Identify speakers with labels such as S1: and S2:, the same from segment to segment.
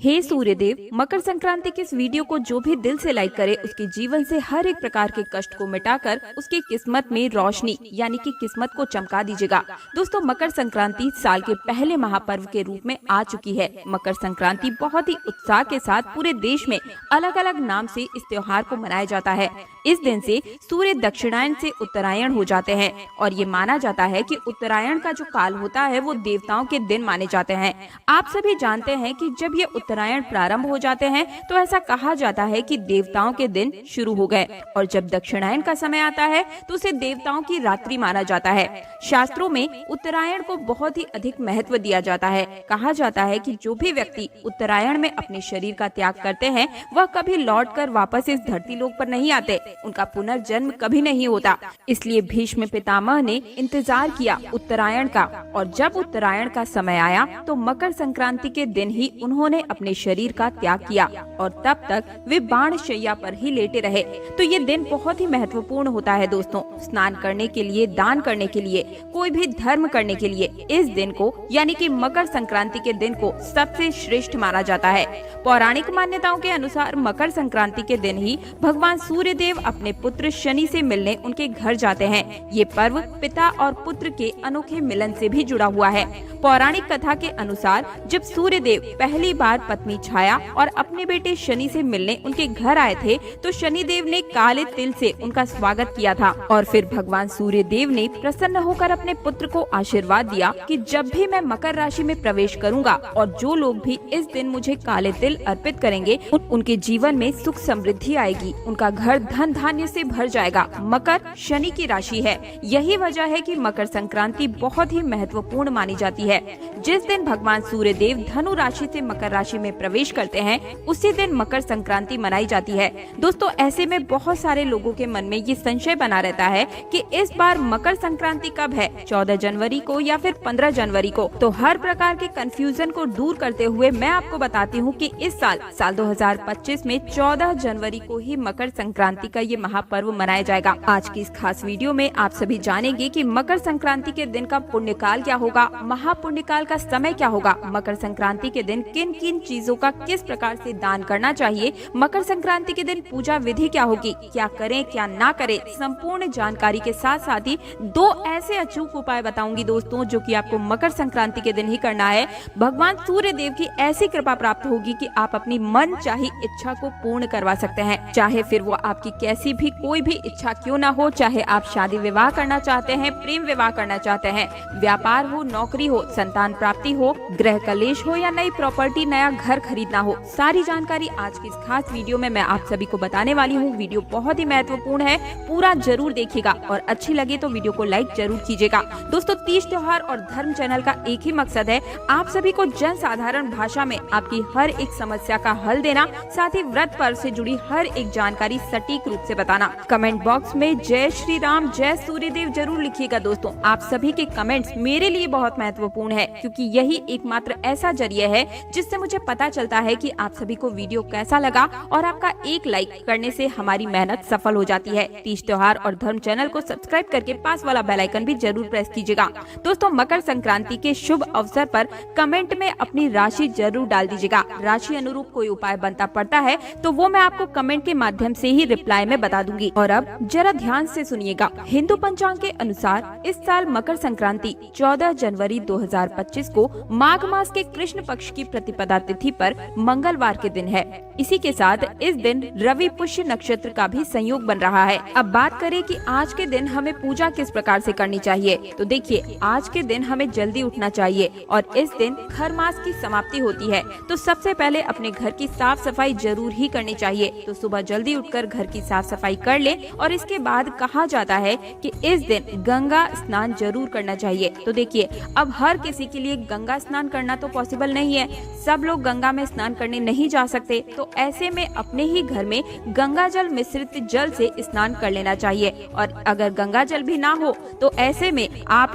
S1: हे सूर्यदेव, मकर संक्रांति के इस वीडियो को जो भी दिल से लाइक करे उसके जीवन से हर एक प्रकार के कष्ट को मिटाकर उसकी किस्मत में रोशनी यानी कि किस्मत को चमका दीजिएगा। दोस्तों, मकर संक्रांति साल के पहले महापर्व के रूप में आ चुकी है। मकर संक्रांति बहुत ही उत्साह के साथ पूरे देश में अलग अलग नाम से इस त्योहार को मनाया जाता है। इस दिन से सूर्य दक्षिणायन से उत्तरायण हो जाते हैं और ये माना जाता है कि उत्तरायण का जो काल होता है वो देवताओं के दिन माने जाते हैं। आप सभी जानते हैं कि जब ये उत्तरायण प्रारंभ हो जाते हैं तो ऐसा कहा जाता है कि देवताओं के दिन शुरू हो गए और जब दक्षिणायन का समय आता है तो उसे देवताओं की रात्रि माना जाता है। शास्त्रों में उत्तरायण को बहुत ही अधिक महत्व दिया जाता है। कहा जाता है कि जो भी व्यक्ति उत्तरायण में अपने शरीर का त्याग करते हैं वह कभी लौटकर वापस इस धरती लोक पर नहीं आते, उनका पुनर्जन्म कभी नहीं होता। इसलिए भीष्म पितामह ने इंतजार किया उत्तरायण का और जब उत्तरायण का समय आया तो मकर संक्रांति के दिन ही उन्होंने अपने शरीर का त्याग किया और तब तक वे बाण शैया पर ही लेटे रहे। तो ये दिन बहुत ही महत्वपूर्ण होता है दोस्तों। स्नान करने के लिए, दान करने के लिए, कोई भी धर्म करने के लिए इस दिन को यानी कि मकर संक्रांति के दिन को सबसे श्रेष्ठ माना जाता है। पौराणिक मान्यताओं के अनुसार मकर संक्रांति के दिन ही भगवान सूर्य देव अपने पुत्र शनि से मिलने उनके घर जाते हैं। ये पर्व पिता और पुत्र के अनोखे मिलन से भी जुड़ा हुआ है। पौराणिक कथा के अनुसार जब सूर्य देव पहली बार पत्नी छाया और अपने बेटे शनि से मिलने उनके घर आए थे तो शनि देव ने काले तिल से उनका स्वागत किया था और फिर भगवान सूर्य देव ने प्रसन्न होकर अपने पुत्र को आशीर्वाद दिया कि जब भी मैं मकर राशि में प्रवेश करूंगा और जो लोग भी इस दिन मुझे काले तिल अर्पित करेंगे उनके जीवन में सुख समृद्धि आएगी, उनका घर धन धान्य से भर जाएगा। मकर शनि की राशि है, यही वजह है कि मकर संक्रांति बहुत ही महत्वपूर्ण मानी जाती है। जिस दिन भगवान सूर्य देव धनु राशि से मकर राशि में प्रवेश करते हैं उसी दिन मकर संक्रांति मनाई जाती है। दोस्तों, ऐसे में बहुत सारे लोगों के मन में ये संशय बना रहता है कि इस बार मकर संक्रांति कब है, 14 जनवरी को या फिर 15 जनवरी को। तो हर प्रकार के कंफ्यूजन को दूर करते हुए मैं आपको बताती हूँ कि इस साल 2025 में 14 जनवरी को ही मकर संक्रांति का ये महापर्व मनाया जाएगा। आज की इस खास वीडियो में आप सभी जानेंगे कि मकर संक्रांति के दिन का पुण्यकाल क्या होगा, महापुण्यकाल का समय क्या होगा, मकर संक्रांति के दिन किन किन चीजों का किस प्रकार से दान करना चाहिए, मकर संक्रांति के दिन पूजा विधि क्या होगी, क्या करें क्या ना करें, संपूर्ण जानकारी के साथ साथ ही 2 ऐसे अचूक उपाय बताऊंगी दोस्तों जो कि आपको मकर संक्रांति के दिन ही करना है। भगवान सूर्य देव की ऐसी कृपा प्राप्त होगी कि आप अपनी मन चाही इच्छा को पूर्ण करवा सकते हैं, चाहे फिर वो आपकी कैसी भी कोई भी इच्छा क्यों ना हो। चाहे आप शादी विवाह करना चाहते हैं, प्रेम विवाह करना चाहते हैं, व्यापार हो, नौकरी हो, संतान प्राप्ति हो, गृह कलेश हो या नई प्रॉपर्टी, नया घर खरीदना हो, सारी जानकारी आज की इस खास वीडियो में मैं आप सभी को बताने वाली हूँ। वीडियो बहुत ही महत्वपूर्ण है, पूरा जरूर देखिएगा और अच्छी लगे तो वीडियो को लाइक जरूर कीजिएगा। दोस्तों, तीज त्योहार और धर्म चैनल का एक ही मकसद है, आप सभी को जन साधारण भाषा में आपकी हर एक समस्या का हल देना, साथ ही व्रत पर्व से जुड़ी हर एक जानकारी सटीक रूप से बताना। कमेंट बॉक्स में जय श्री राम, जय सूर्यदेव जरूर लिखिएगा। दोस्तों, आप सभी के कमेंट्स मेरे लिए बहुत महत्वपूर्ण है क्योंकि यही एकमात्र ऐसा जरिया है जिससे मुझे पता चलता है कि आप सभी को वीडियो कैसा लगा और आपका एक लाइक करने से हमारी मेहनत सफल हो जाती है। तीज त्योहार और धर्म चैनल को सब्सक्राइब करके पास वाला बेल आइकन भी जरूर प्रेस कीजिएगा। दोस्तों, मकर संक्रांति के शुभ अवसर पर कमेंट में अपनी राशि जरूर डाल दीजिएगा। राशि अनुरूप कोई उपाय बनता पड़ता है तो वो मैं आपको कमेंट के माध्यम से ही रिप्लाई में बता दूंगी। और अब जरा ध्यान से सुनिएगा। हिंदू पंचांग के अनुसार इस साल मकर संक्रांति 14 जनवरी 2025 को माघ मास के कृष्ण पक्ष की प्रतिपदा तिथि पर मंगलवार के दिन है। इसी के साथ इस दिन रवि पुष्य नक्षत्र का भी संयोग बन रहा है। अब बात करें कि आज के दिन हमें पूजा किस प्रकार से करनी चाहिए, तो देखिए, आज के दिन हमें जल्दी उठना चाहिए और इस दिन खर मास की समाप्ति होती है। तो सबसे पहले अपने घर की साफ सफाई जरूर ही करनी चाहिए। तो सुबह जल्दी उठकर घर की साफ सफाई कर ले और इसके बाद कहा जाता है कि इस दिन गंगा स्नान जरूर करना चाहिए। तो देखिए, अब हर किसी के लिए गंगा स्नान करना तो पॉसिबल नहीं है, सब लोग गंगा में स्नान करने नहीं जा सकते। तो ऐसे में अपने ही घर में गंगा जल मिश्रित जल से स्नान कर लेना चाहिए और अगर गंगा जल भी ना हो तो ऐसे में आप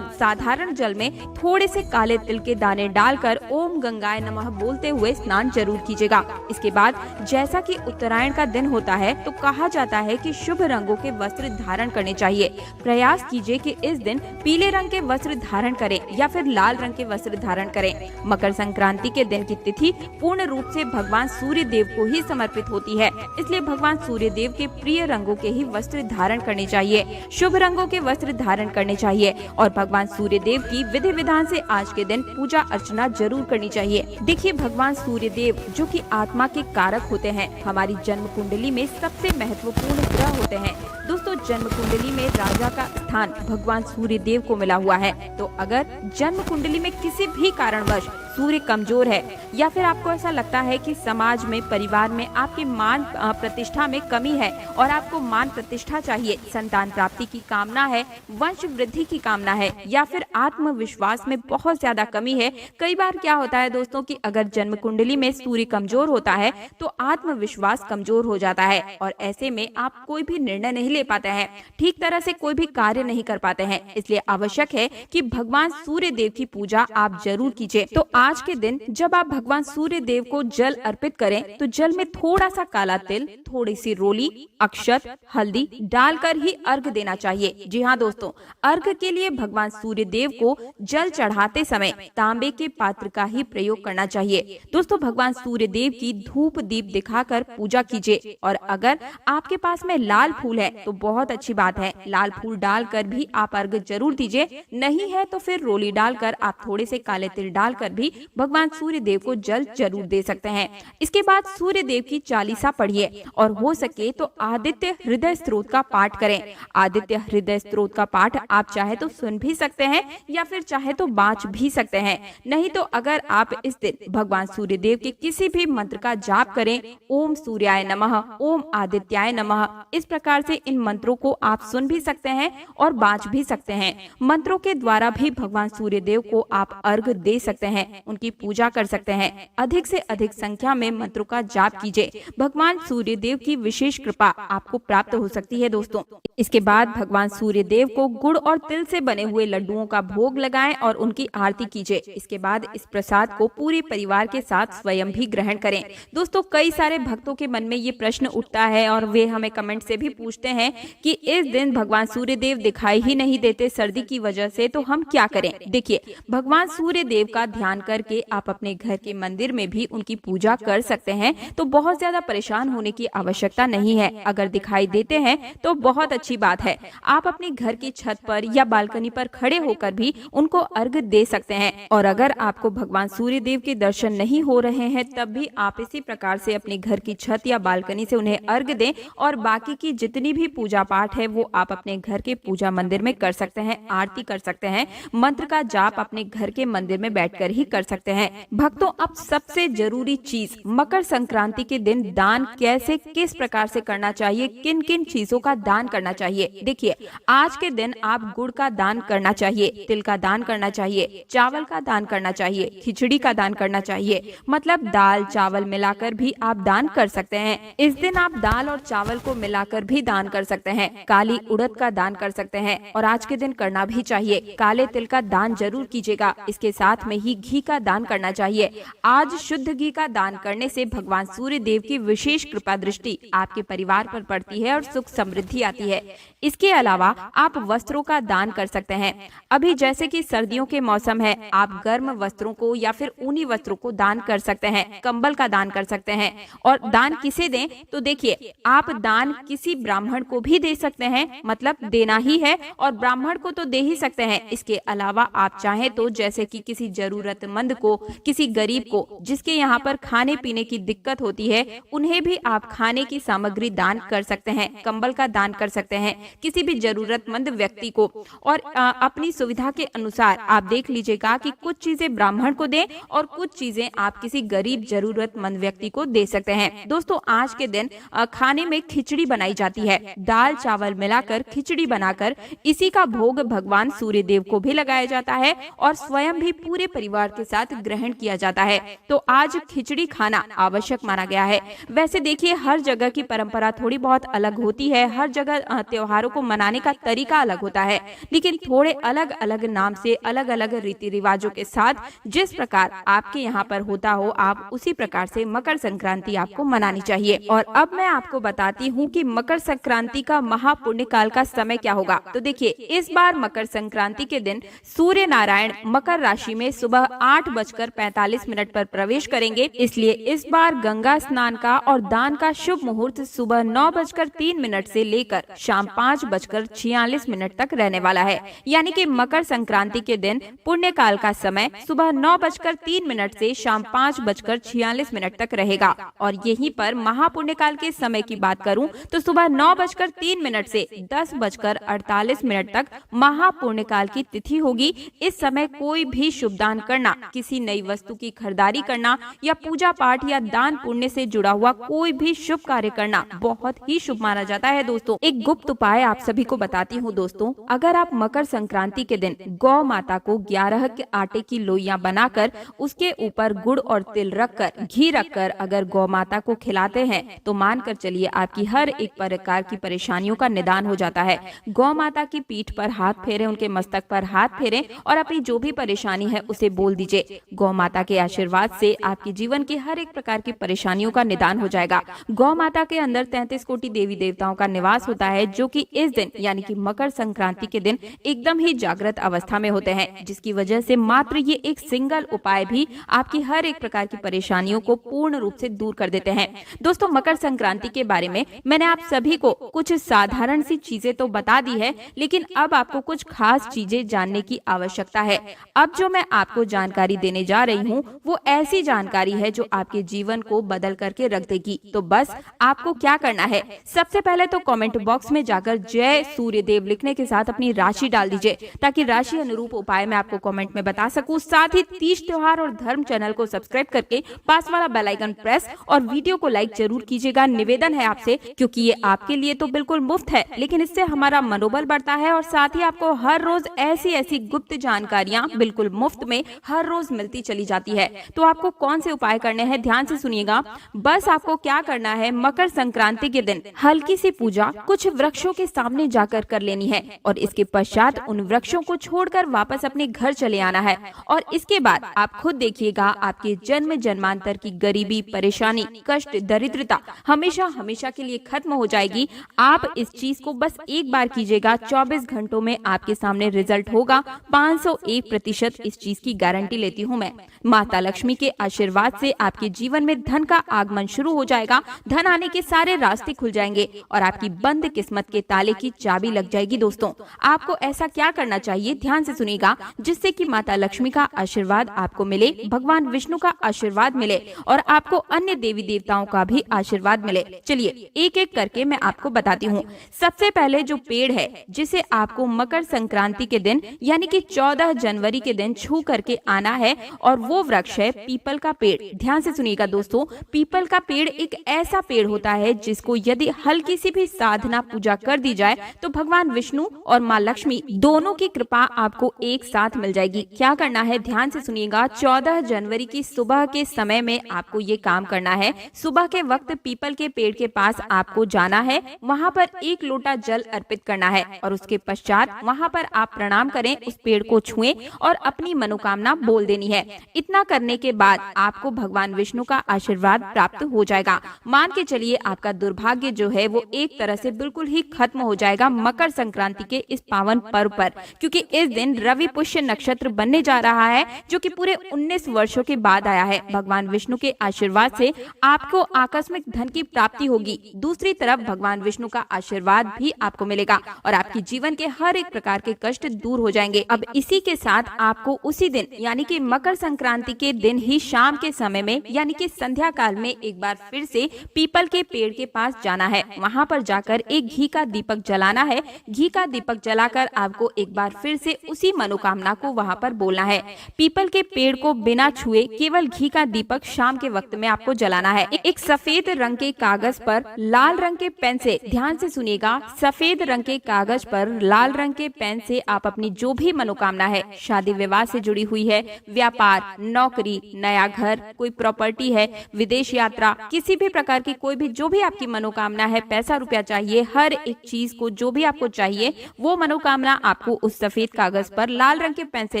S1: साधारण जल में थोड़े से काले तिल के दाने डालकर ओम गंगाए नमः बोलते हुए स्नान जरूर कीजिएगा। इसके बाद जैसा कि उत्तरायण का दिन होता है तो कहा जाता है कि शुभ रंगों के वस्त्र धारण करने चाहिए। प्रयास कीजिए कि इस दिन पीले रंग के वस्त्र धारण करें या फिर लाल रंग के वस्त्र धारण करें। मकर संक्रांति के दिन की तिथि पूर्ण रूप से भगवान सूर्य देव को ही समर्पित होती है। इसलिए भगवान सूर्य देव के प्रिय रंगों के ही वस्त्र धारण करने चाहिए, शुभ रंगों के वस्त्र धारण करने चाहिए और भगवान सूर्य देव की विधि विधान से आज के दिन पूजा अर्चना जरूर करनी चाहिए। देखिए, भगवान सूर्य देव जो कि आत्मा के कारक होते हैं, हमारी जन्म कुंडली में सबसे महत्वपूर्ण ग्रह होते हैं। दोस्तों, जन्म कुंडली में राजा का स्थान भगवान सूर्य देव को मिला हुआ है। तो अगर जन्म कुंडली में किसी भी कारणवश सूर्य कमजोर है या फिर आपको ऐसा लगता है कि समाज में, परिवार में आपके मान प्रतिष्ठा में कमी है और आपको मान प्रतिष्ठा चाहिए, संतान प्राप्ति की कामना है, वंश वृद्धि की कामना है या फिर आत्मविश्वास में बहुत ज्यादा कमी है। कई बार क्या होता है दोस्तों कि अगर जन्म कुंडली में सूर्य कमजोर होता है तो आत्मविश्वास कमजोर हो जाता है और ऐसे में आप कोई भी निर्णय नहीं ले पाते हैं, ठीक तरह से कोई भी कार्य नहीं कर पाते हैं। इसलिए आवश्यक है कि भगवान सूर्य देव की पूजा आप जरूर कीजिए। तो आज के दिन जब आप भगवान सूर्य देव को जल अर्पित करें तो जल में थोड़ा सा काला तिल, थोड़ी सी रोली, अक्षत, हल्दी डालकर ही अर्घ देना चाहिए। जी हाँ दोस्तों, अर्घ के लिए भगवान सूर्य देव को जल चढ़ाते समय तांबे के पात्र का ही प्रयोग करना चाहिए। दोस्तों, भगवान सूर्य देव की धूप दीप दिखाकर पूजा कीजिए और अगर आपके पास में लाल फूल है तो बहुत अच्छी बात है, लाल फूल डालकर भी आप अर्घ जरूर दीजिए। नहीं है तो फिर रोली डालकर, आप थोड़े से काले तिल डालकर भी भगवान सूर्य देव को जल जरूर दे सकते हैं। इसके बाद सूर्य देव की चालीसा पढ़िए और हो सके तो आदित्य हृदय स्तोत्र का पाठ करें। आदित्य हृदय स्तोत्र का पाठ आप चाहे तो सुन भी सकते हैं या फिर चाहे तो बाँच भी सकते हैं। नहीं तो अगर आप इस दिन भगवान सूर्य देव के किसी भी मंत्र का जाप करें, ओम सूर्याय नमः, ओम आदित्याय नमः, इस प्रकार से इन मंत्रों को आप सुन भी सकते हैं और बाँच भी सकते हैं। मंत्रों के द्वारा भी भगवान सूर्य देव को आप अर्घ दे सकते हैं, उनकी पूजा कर सकते हैं। अधिक से अधिक संख्या में मंत्रों का जाप कीजिए, भगवान सूर्य देव की विशेष कृपा आपको प्राप्त हो सकती है दोस्तों। इसके बाद भगवान सूर्य देव को गुड़ और तिल से बने हुए लड्डुओं का भोग लगाएं और उनकी आरती कीजिए। इसके बाद इस प्रसाद को पूरे परिवार के साथ स्वयं भी ग्रहण करें। दोस्तों, कई सारे भक्तों के मन में ये प्रश्न उठता है और वे हमें कमेंट से भी पूछते हैं कि इस दिन भगवान सूर्य देव दिखाई ही नहीं देते सर्दी की वजह से, तो हम क्या करें। देखिए, भगवान सूर्य देव का ध्यान करके आप अपने घर के मंदिर में भी उनकी पूजा कर सकते हैं, तो बहुत ज्यादा परेशान होने की आवश्यकता नहीं है। अगर दिखाई देते हैं तो बहुत अच्छी बात है, आप अपने घर की छत पर या बालकनी पर खड़े होकर भी उनको अर्घ दे सकते हैं। और अगर आपको भगवान सूर्य देव के दर्शन नहीं हो रहे हैं तब भी आप इसी प्रकार से अपने घर की छत या बालकनी से उन्हें अर्घ दें और बाकी की जितनी भी पूजा पाठ है वो आप अपने घर के पूजा मंदिर में कर सकते हैं, आरती कर सकते हैं, मंत्र का जाप अपने घर के मंदिर में बैठकर ही कर सकते हैं। भक्तों, अब सबसे जरूरी चीज, मकर संक्रांति के दिन दान कैसे, किस प्रकार से करना चाहिए, किन किन चीजों का दान करना चाहिए। देखिए, आज के दिन आप गुड़ का दान करना चाहिए, तिल का दान करना चाहिए, चावल का दान करना चाहिए, खिचड़ी का दान करना चाहिए, मतलब दाल चावल मिलाकर भी आप दान कर सकते हैं। इस दिन आप दाल और चावल को मिलाकर भी दान कर सकते हैं। काली उड़द का दान कर सकते हैं और आज के दिन करना भी चाहिए। काले तिल का दान जरूर कीजिएगा। इसके साथ में ही घी का दान करना चाहिए। आज शुद्ध घी का दान करने से भगवान सूर्य देव की विशेष कृपा दृष्टि आपके परिवार पर पड़ती है और सुख समृद्धि आती है। इसके अलावा आप वस्त्रों का दान कर सकते हैं। अभी जैसे कि सर्दियों के मौसम है, आप गर्म वस्त्रों को या फिर ऊनी वस्त्रों को दान कर सकते हैं, कंबल का दान कर सकते हैं। और दान किसे दें, तो देखिए, आप दान किसी ब्राह्मण को भी दे सकते हैं, मतलब देना ही है और ब्राह्मण को तो दे ही सकते हैं। इसके अलावा आप चाहें तो जैसे कि किसी जरूरतमंद को, किसी गरीब को जिसके यहाँ पर खाने पीने की दिक्कत होती है, उन्हें भी आप खाने की सामग्री दान कर सकते हैं, कंबल का दान कर सकते हैं, किसी भी जरूरतमंद व्यक्ति को। और अपनी सुविधा के अनुसार आप देख लीजिएगा कि कुछ चीजें ब्राह्मण को दें और कुछ चीजें आप किसी गरीब जरूरतमंद व्यक्ति को दे सकते हैं। दोस्तों, आज के दिन खाने में खिचड़ी बनाई जाती है, दाल चावल मिलाकर खिचड़ी बनाकर इसी का भोग भगवान सूर्य देव को भी लगाया जाता है और स्वयं भी पूरे परिवार के साथ ग्रहण किया जाता है। तो आज खिचड़ी खाना आवश्यक माना गया है। वैसे देखिए, हर जगह की परंपरा थोड़ी बहुत अलग होती है, हर जगह त्योहारों को मनाने का तरीका अलग होता है, लेकिन थोड़े अलग अलग नाम से, अलग अलग रीति रिवाजों के साथ जिस प्रकार आपके यहाँ पर होता हो, आप उसी प्रकार से मकर संक्रांति आपको मनानी चाहिए। और अब मैं आपको बताती हूँ कि मकर संक्रांति का महापुण्य काल का समय क्या होगा। तो देखिए, इस बार मकर संक्रांति के दिन सूर्य नारायण मकर राशि में सुबह 8:45 पर प्रवेश करेंगे। इसलिए इस बार गंगा स्नान का और दान का शुभ मुहूर्त सुबह 9:03 से लेकर शाम 5:46 तक रहने वाला है। यानी कि मकर संक्रांति के दिन पुण्य काल का समय सुबह 9:03 से शाम 5:46 तक रहेगा। और यहीं पर महापुण्य काल के समय की बात करूं तो सुबह 9:03 से 10:48 तक महापुण्य काल की तिथि होगी। इस समय कोई भी शुभ दान करना, किसी नई वस्तु की खरीदारी करना या पूजा पाठ या दान पुण्य से जुड़ा हुआ कोई भी शुभ कार्य करना बहुत ही शुभ माना जाता है। दोस्तों, एक गुप्त उपाय आप सभी को बताती हूँ। दोस्तों, अगर आप मकर संक्रांति के दिन गौ माता को 11 के आटे की लोइयां बनाकर उसके ऊपर गुड़ और तिल रखकर, घी रखकर अगर गौ माता को खिलाते हैं तो मानकर चलिए आपकी हर एक प्रकार की परेशानियों का निदान हो जाता है। गौ माता की पीठ पर हाथ फेरें, उनके मस्तक पर हाथ फेरें और अपनी जो भी परेशानी है उसे बोल दीजिए। गौ माता के आशीर्वाद से आपके जीवन की हर एक प्रकार की परेशानियों का निदान हो जाएगा। गौ माता के अंदर 33 कोटि देवी देवताओं का निवास होता है, जो कि इस दिन यानी कि मकर संक्रांति के दिन एकदम ही जागृत अवस्था में होते हैं, जिसकी वजह से मात्र ये एक सिंगल उपाय भी आपकी हर एक प्रकार की परेशानियों को पूर्ण रूप से दूर कर देते हैं। दोस्तों, मकर संक्रांति के बारे में मैंने आप सभी को कुछ साधारण सी चीजें तो बता दी है, लेकिन अब आपको कुछ खास चीजें जानने की आवश्यकता है। अब जो मैं आपको जानकारी देने जा रही हूँ वो ऐसी जानकारी है जो आपके जीवन को बदल करके रख देगी। तो बस आपको क्या करना है, सबसे पहले तो कमेंट बॉक्स में जाकर जय सूर्यदेव लिखने के साथ अपनी राशि डाल दीजिए, ताकि राशि अनुरूप उपाय मैं आपको कमेंट में बता सकूं। साथ ही तीज त्योहार और धर्म चैनल को सब्सक्राइब करके पास वाला बेल आइकन प्रेस और वीडियो को लाइक जरूर कीजिएगा। निवेदन है आपसे, क्योंकि ये आपके लिए तो बिल्कुल मुफ्त है, लेकिन इससे हमारा मनोबल बढ़ता है और साथ ही आपको हर रोज ऐसी गुप्त जानकारियाँ बिल्कुल मुफ्त में हर रोज मिलती चली जाती है। तो आपको कौन से उपाय करने हैं, ध्यान से सुनिएगा। बस आपको क्या करना है, मकर संक्रांति के दिन हल्की सी पूजा कुछ वृक्षों के सामने जाकर कर लेनी है और इसके पश्चात उन वृक्षों को छोड़कर वापस अपने घर चले आना है। और इसके बाद आप खुद देखिएगा आपके जन्म जन्मांतर की गरीबी, परेशानी, कष्ट, दरिद्रता हमेशा के लिए खत्म हो जाएगी। आप इस चीज को बस एक बार कीजिएगा, 24 घंटों में आपके सामने रिजल्ट होगा। 501% इस चीज की गारंटी लेती हूँ मैं। माता लक्ष्मी के आशीर्वाद से आपके जीवन में धन का आगमन शुरू हो जाएगा। धन आने के सारे रास्ते खुल जाएंगे और आपकी बंद किस्मत के ताले की चाबी लग जाएगी। दोस्तों, आपको ऐसा क्या करना चाहिए, ध्यान से सुनिएगा, जिससे कि माता लक्ष्मी का आशीर्वाद आपको मिले, भगवान विष्णु का आशीर्वाद मिले और आपको अन्य देवी देवताओं का भी आशीर्वाद मिले। चलिए एक एक करके मैं आपको बताती हूँ। सबसे पहले जो पेड़ है जिसे आपको मकर संक्रांति के दिन यानी कि 14 जनवरी के दिन छू करके आना है, और वो वृक्ष है पीपल का पेड़। ध्यान से सुनिएगा दोस्तों, पीपल का पेड़ एक ऐसा पेड़ होता है जिसको यदि हल्की सी भी साधना पूजा कर दी जाए तो भगवान विष्णु और माँ लक्ष्मी दोनों की कृपा आपको एक साथ मिल जाएगी। क्या करना है, ध्यान से सुनिएगा। 14 जनवरी की सुबह के समय में आपको ये काम करना है। सुबह के वक्त पीपल के पेड़ के पास आपको जाना है, वहाँ पर 1 लोटा जल अर्पित करना है और उसके पश्चात वहाँ पर आप प्रणाम करें, उस पेड़ को छुएं और अपनी मनोकामना बोल देनी है। इतना करने के बाद आपको भगवान विष्णु का आशीर्वाद प्राप्त हो जाएगा। मान के चलिए आपका दुर्भाग्य जो है वो एक तरह से बिल्कुल ही खत्म हो जाएगा मकर संक्रांति के इस पावन पर्व पर, क्योंकि इस दिन रवि पुष्य नक्षत्र बनने जा रहा है, जो कि पूरे 19 वर्षों के बाद आया है। भगवान विष्णु के आशीर्वाद से आपको आकस्मिक धन की प्राप्ति होगी। दूसरी तरफ भगवान विष्णु का आशीर्वाद भी आपको मिलेगा और आपके जीवन के हर एक प्रकार के कष्ट दूर हो जाएंगे। अब इसी के साथ आपको उसी दिन यानी कि मकर संक्रांति के दिन ही शाम के समय में यानी कि संध्या काल में एक बार फिर से पीपल के पेड़ के पास जाना है। वहाँ पर जाकर एक घी का दीपक जलाना है। घी का दीपक जलाकर आपको एक बार फिर से उसी मनोकामना को वहाँ पर बोलना है। पीपल के पेड़ को बिना छुए केवल घी का दीपक शाम के वक्त में आपको जलाना है। एक सफेद रंग के कागज पर लाल रंग के पेन से, ध्यान से सुनिएगा, सफेद रंग के कागज पर लाल रंग के पेन से आप अपनी जो भी मनोकामना है, शादी विवाह से जुड़ी हुई है, व्यापार, नौकरी, नया घर, कोई प्रॉपर्टी है, विदेश यात्रा, किसी भी प्रकार की कोई भी जो भी आपकी मनोकामना है, पैसा रुपया चाहिए, हर एक चीज को जो भी आपको चाहिए वो मनोकामना आपको उस सफेद कागज पर लाल रंग के पेन से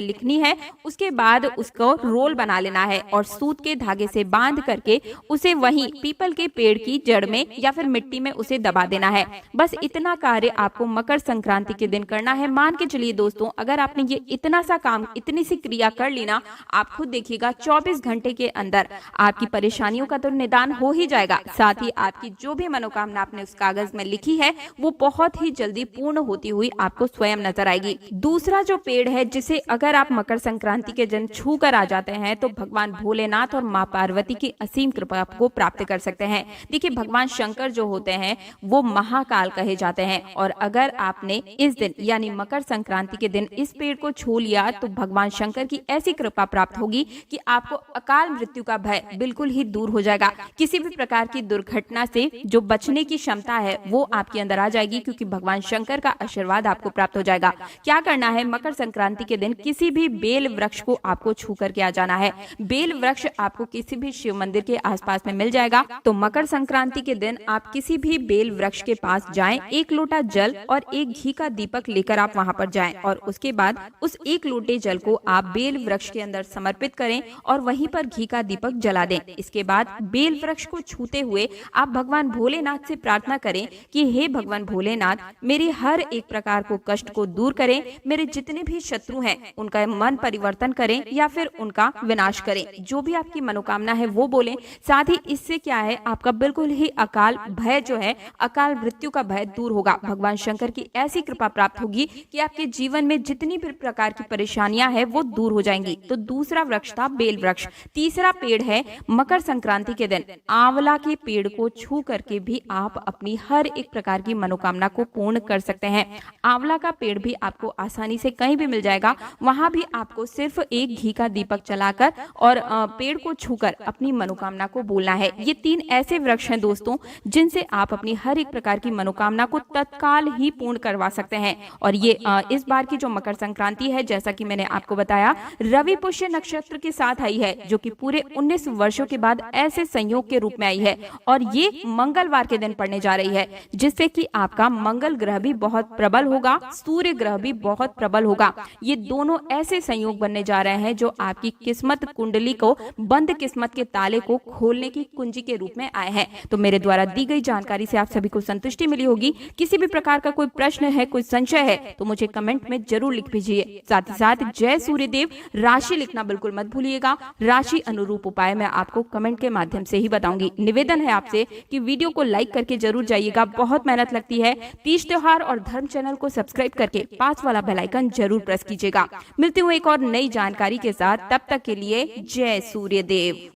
S1: लिखनी है। उसके बाद उसको रोल बना लेना है और सूत के धागे से बांध करके उसे वहीं पीपल के पेड़ की जड़ में या फिर मिट्टी में उसे दबा देना है। बस इतना कार्य आपको मकर संक्रांति के दिन करना है। मान के चलिए दोस्तों, अगर आपने ये इतना सा काम, इतनी सी क्रिया कर ली ना, आप खुद देखिएगा 24 घंटे के अंदर आपकी परेशानियों का तो निदान हो ही जाएगा। साथ ही आपकी जो भी मनोकामना आपने उस कागज में लिखी है वो बहुत ही जल्दी पूर्ण होती हुई आपको स्वयं नजर आएगी। दूसरा जो पेड़ है, जिसे अगर आप मकर संक्रांति के दिन छू कर आ जाते हैं तो भगवान भोलेनाथ और माँ पार्वती की असीम कृपा को प्राप्त कर सकते हैं। देखिए, भगवान शंकर जो होते हैं वो महाकाल कहे जाते हैं, और अगर आपने इस दिन यानी मकर संक्रांति के दिन इस पेड़ को छू लिया तो भगवान शंकर की ऐसी कृपा प्राप्त होगी कि आपको अकाल मृत्यु का भय बिल्कुल ही दूर हो जाएगा। किसी भी प्रकार की दुर्घटना से जो बचने की क्षमता है वो आपके अंदर आ जाएगी, क्योंकि भगवान शंकर का आशीर्वाद आपको प्राप्त हो जाएगा। क्या करना है, मकर संक्रांति के दिन किसी भी बेल वृक्ष को आपको छू करके आ जाना है। बेल वृक्ष आपको किसी भी शिव मंदिर के आसपास में मिल जाएगा। तो मकर संक्रांति के दिन आप किसी भी बेल वृक्ष के पास जाएं, 1 लोटा जल और 1 घी का दीपक लेकर आप वहां पर जाएं, और उसके बाद उस 1 लोटे जल को आप बेल वृक्ष के अंदर समर्पित करें और वहीं पर घी का दीपक जला दें। इसके बाद बेल वृक्ष को छूते हुए आप भगवान भोलेनाथ से प्रार्थना करें कि हे भगवान भोलेनाथ, मेरी हर एक प्रकार को कष्ट को दूर करें, मेरे जितने भी शत्रु हैं उनका मन परिवर्तन करें या फिर उनका विनाश करें। जो भी आपकी मनोकामना है वो बोलें। साथ ही इससे क्या है, आपका बिल्कुल ही अकाल भय जो है, अकाल मृत्यु का भय दूर होगा। भगवान शंकर की ऐसी कृपा प्राप्त होगी कि आपके जीवन में जितनी भी प्रकार की परेशानियां हैं वो दूर हो जाएंगी। तो दूसरा वृक्ष था बेल वृक्ष। तीसरा पेड़ है, मकर संक्रांति के दिन आंवला के पेड़ को छू करके भी आप अपनी हर एक प्रकार की मनोकामना को पूर्ण कर सकते हैं। आंवला का पेड़ भी आपको आसानी से कहीं भी मिल जाएगा। वहां भी आपको सिर्फ 1 घी का दीपक जलाकर और पेड़ को छूकर अपनी मनोकामना को बोलना है। ये 3 ऐसे वृक्ष हैं दोस्तों, जिनसे आप अपनी हर एक प्रकार की मनोकामना को तत्काल ही पूर्ण करवा सकते हैं। और ये इस बार की जो मकर संक्रांति है, जैसा कि मैंने आपको बताया, रवि पुष्य नक्षत्र के साथ आई है, जो कि पूरे 19 वर्षों के बाद ऐसे संयोग के रूप में आई है, और ये मंगलवार के दिन पड़ने जा रही है, जिससे कि आपका मंगल ग्रह भी बहुत प्रबल होगा, सूर्य ग्रह भी बहुत प्रबल होगा। ये दोनों ऐसे संयोग बनने जा रहे हैं जो आपकी किस्मत कुंडली को, बंद किस्मत के ताले को खोलने की कुंजी के रूप में आए हैं। तो मेरे द्वारा दी गई जानकारी से आप सभी को संतुष्टि मिली होगी। किसी भी प्रकार का कोई प्रश्न है, कोई संशय है, तो मुझे कमेंट में जरूर लिख भेजिए। साथ ही साथ जय सूर्यदेव राशि लिखना बिल्कुल मत भूलिएगा। राशि अनुरूप उपाय मैं आपको कमेंट के माध्यम से ही बताऊंगी। निवेदन है आपसे कि वीडियो को लाइक करके जरूर जाइएगा, बहुत मेहनत लगती है। तीज त्योहार और धर्म चैनल को सब्सक्राइब करके 5 वाला बेल आइकन जरूर प्रेस कीजिएगा। मिलती हूँ एक और नई जानकारी के साथ, तब तक के लिए जय सूर्यदेव।